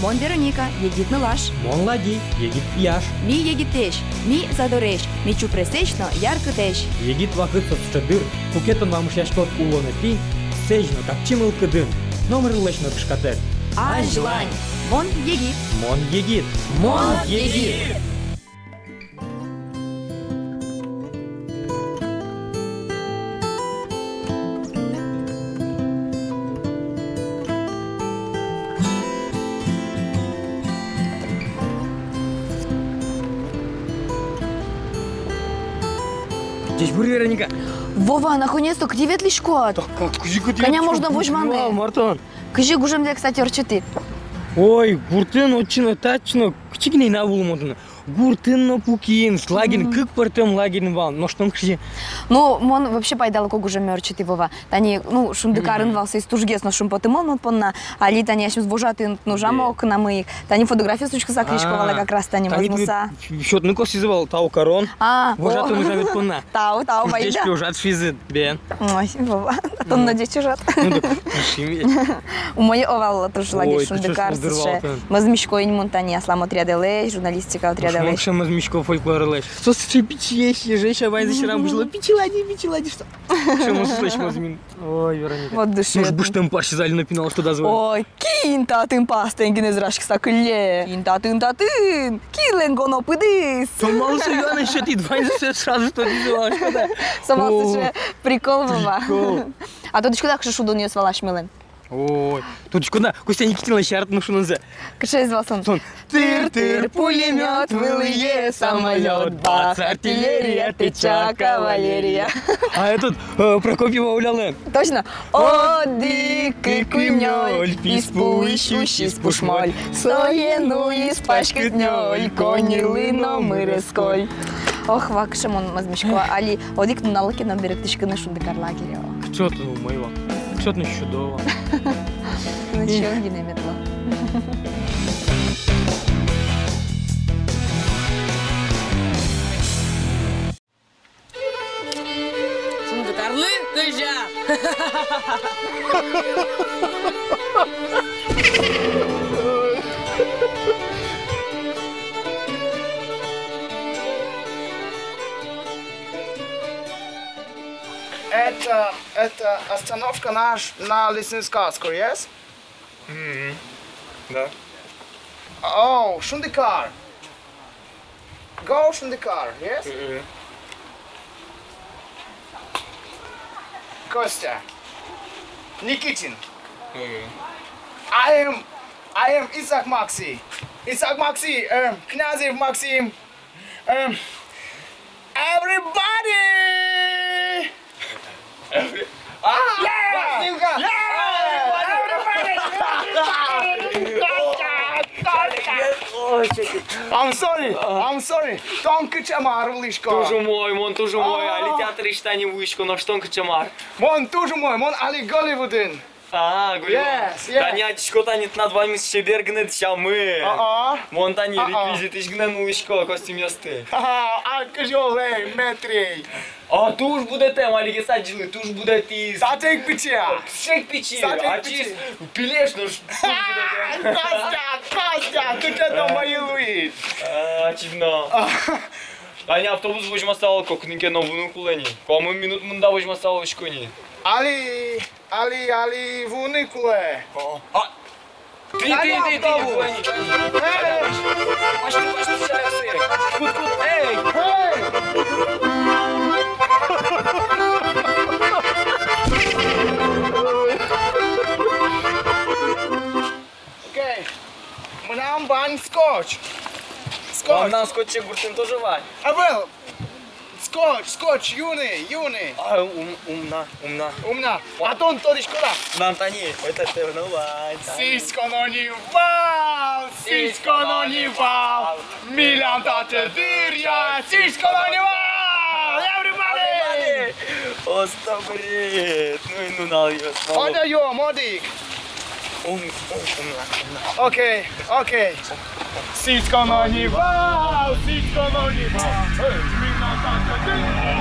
Мон Вероника, егит нылаш. Мон Лади, егит пияш. Ми егитеш, ми задореш, ми чупресечно яркытеш. Егит вакытсыз шыдыр, пукетон мамышяшкот улоны пи, сежно капчимыл кыдын, номер лешно кышкатер. Ажлань. Мон егит. Мон егит. Мон егит. Здесь бур, Вероника. Вова, наконец-то, где ветлишкот? Коня можно возьманы. Мартон. Кыжи гужемде, кстати, орчеты. Ой, гуртын отчино тачно, кичигней на улмодуна. Гуртын пукин, слагин, кык партем лагерин вал, но что кши. Ну, мон вообще пайдал кого же мерчеты, Вова. Тани, ну, шумдыкарын валса из тужгес, но шум потымон, вот понна. Али тани ашим сбожаты, ну, жамок на моих. Тани фотографию сучка заклишковала как раз тани мазмуса. Счет ну кос изывал тау корон. Вожатый мы живет понна. Тау, пайда. Здесь пьежат швизит, бе. Ой, Вова, а то надеюсь чужат. Ну так, пиши. У моей овал тоже лагерь шумдыкар, слушай. Мазмишкой не монтани, аслам отряда лей, журналистика отряда. Макша мазмишко фольклора леш. Сосцы пичи, женщина вайн зачерам бужила. Пичелади, что? Что мы слышим мазмин? Ой, Вероника. Вот души. Может, будешь там парши зали напинал, что дозволил. Ой, кинта тын пастенги не зрашки сакыле. Кинта тын, киленго но пыдыс. Самал Саюана еще ты двайн сразу что ты делала, что да? Самал слушай, прикол, Вова. А то дочка так же шуду не свалаш милен. Ой, тут куда? Костя Никитина шарт на шунанзе. Кашай звал сон. Тыр-тыр, пулемет, вылые самолет, бац, артиллерия, тыча, кавалерия. А этот Прокопьева уляла. Точно. О, дикий куньоль, піспующий спушмоль, соєну із пашкитньоль, коні лино миресколь. Ох, вак, шамон мазмішко, алі одік налаки на берегтички на шундикар лагеря. Що ти у моєго? Що ти чудово? Ну чого не метло. Шундыкарлы кыжа. Это остановка на Лисинскаску, yes? Да. Oh, Шундикар. Go Шундикар, yes? Костя. Никитин. I am Исаак Макси. Исаак Макси, Князев Максим. Everybody! I'm sorry. Тонко чамар, Лишко. Тоже мой, али театр иштани вышко, но что качамар. Мон тоже мой, мон али Голливудин. Yes. Танячко танит над вами с Чебергнет чамы. Мон тани реквизит ишгнен вышко, костюм ясты. А кажолей, метрей. А туж буде тема, али саджили, туж буде ти. Сатек пича. Шек пичи, а чиз пилеш, ну что буде Костя, ты это мои Луис. Чивно. Ани автобус возьмасал, как нике новую кулени. Кому минут мында возьмасал вышкони. Али, вуникуле. Ты, кулени. Пошли, шалясы. Кут, эй. Окей. Мы нам бан скотч. Он на скотче гуртин тоже вань. Абел. Скотч, юный. Умна. А то он то школа. Нам тани, это ты вновать. Сисько но не вал. Милан тате дырья. Сисько но не вал. Everybody. Остобрит. Ну и налью. Ода йо, модик. Умна. Окей. Сисько но не вал. Милан тате дырья.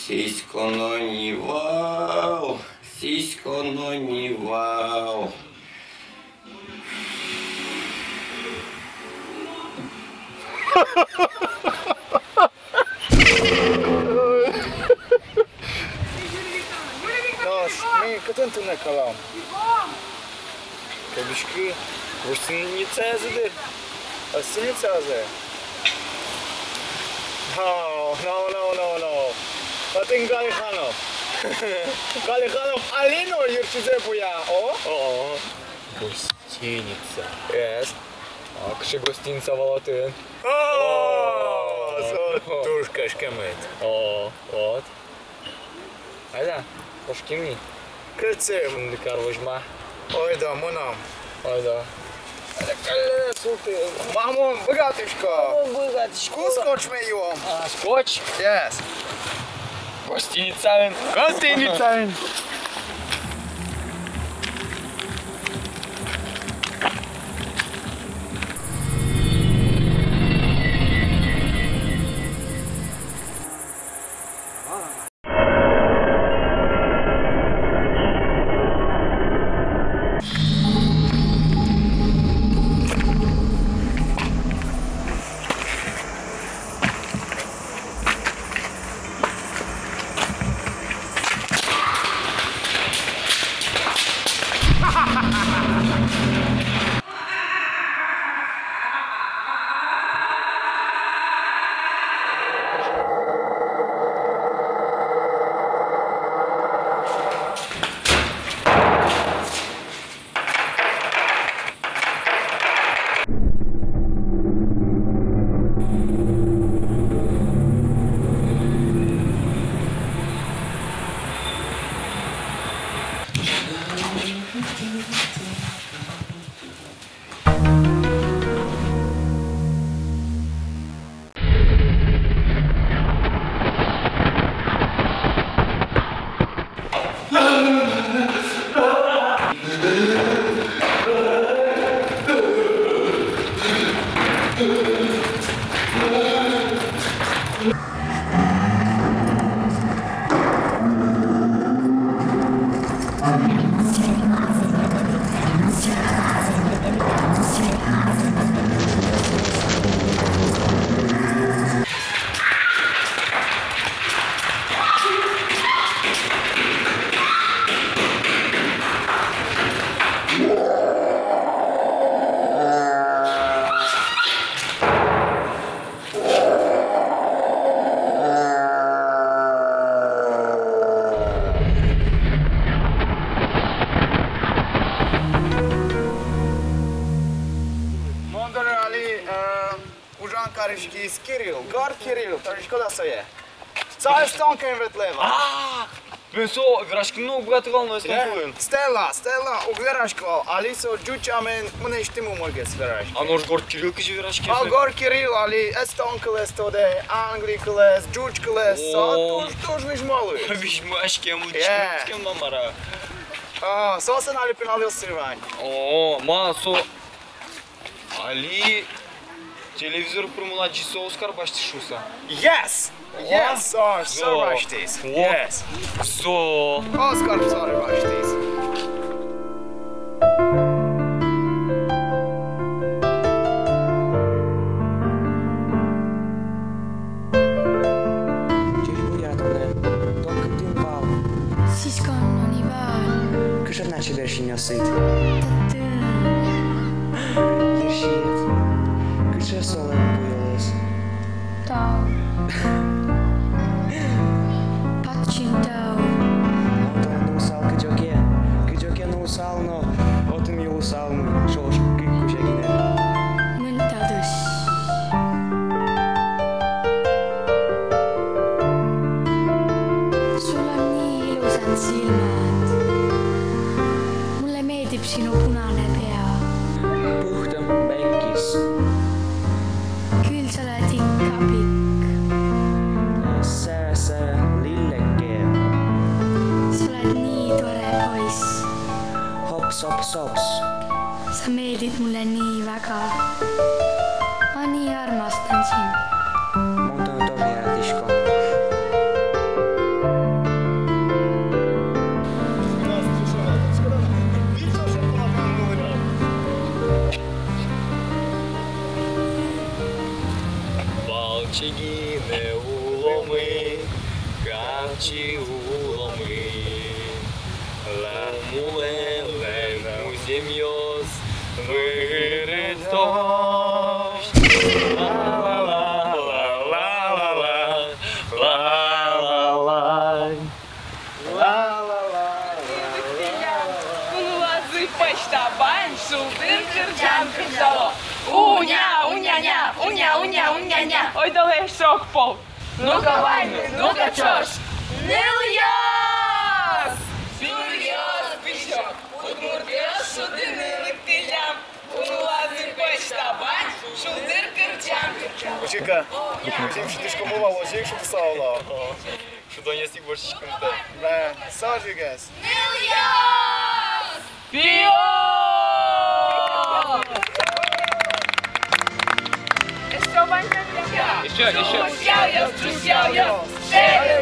Сисько, но не вау, сисько, но не вау. Мы котенты накалам. Кабишки, гостиница yazıdır. Гостиница yazı. No. Patin Galihano. Galihano Alino yurtçuze bu ya. O? Гостиница. Yes. А кши гостиница волотын. Тушка шкемет. Вот. Ayda, hoş kimi? Kırçım. Şimdi karvuşma. Oyda, munam. Oyda. Kalle, sultan. Mahmum, bıgatışko. Bıgatışko. Skoç meyvom. Skoç? Yes. Гостиница. Гостиница. говоришь, есть Кирилл. Гор Кирилл, то есть куда стоя? Царь стонка им ветлева. Ben so virashkimni o'g'ratib olmaysan qo'yin. Stella, ugrashkval. Aliso juchamen, мне штиму могет сверать. А нож гор Кирилл же virashkim. А гор Кирилл, али эстонкалес тоде, англикалес, жучкалес. А тоже не малый. Vishmashkem uchkim namara. А, сосан али пеналил сырвань. О, ма so Ali televizor purmuladjisi Oskar Bashtishуса. Yes! Yes, so rashtis. Yes. So. Oskar rashtis. Küszöd náci versenyaszít. Iersít. Küszöd szólem bujolóz. Tau. Patrzin tau. Антон не усал кыджоке не усал, но отым я усал мы. Шош кыжагине. Мынтадыш. Sulla on nii ilusad silmad. Mulle meeldib sinu punane pea. Puhtam väikis. Küll sa oled ikka pikk. Sääsä lilleke. Sa oled nii tore poiss. Hops, hops, hops. Sa meeldid mulle nii väga. Ma nii armastan sind. Monta on tosi hea disko. Балчигine ulomy, kamchi ulomy. Ламулele muzemios выгорит дождь. Почтабан, шулдыр, кырджан, кырджало. Уня. Ой, далее шок пол. Ну-ка, вайны, ну-ка, чош. Нильяс! Нильяс, пищок. Удмуртыш, шудыны, лыктылям. Улазы, почтабан, шулдыр, кырджан. Учика, тем, что ты шкомова ложик, что ты саула. Что не стиг больше чекунта. Да, сажигас. Нильяс! Пио! Еще. Шелы,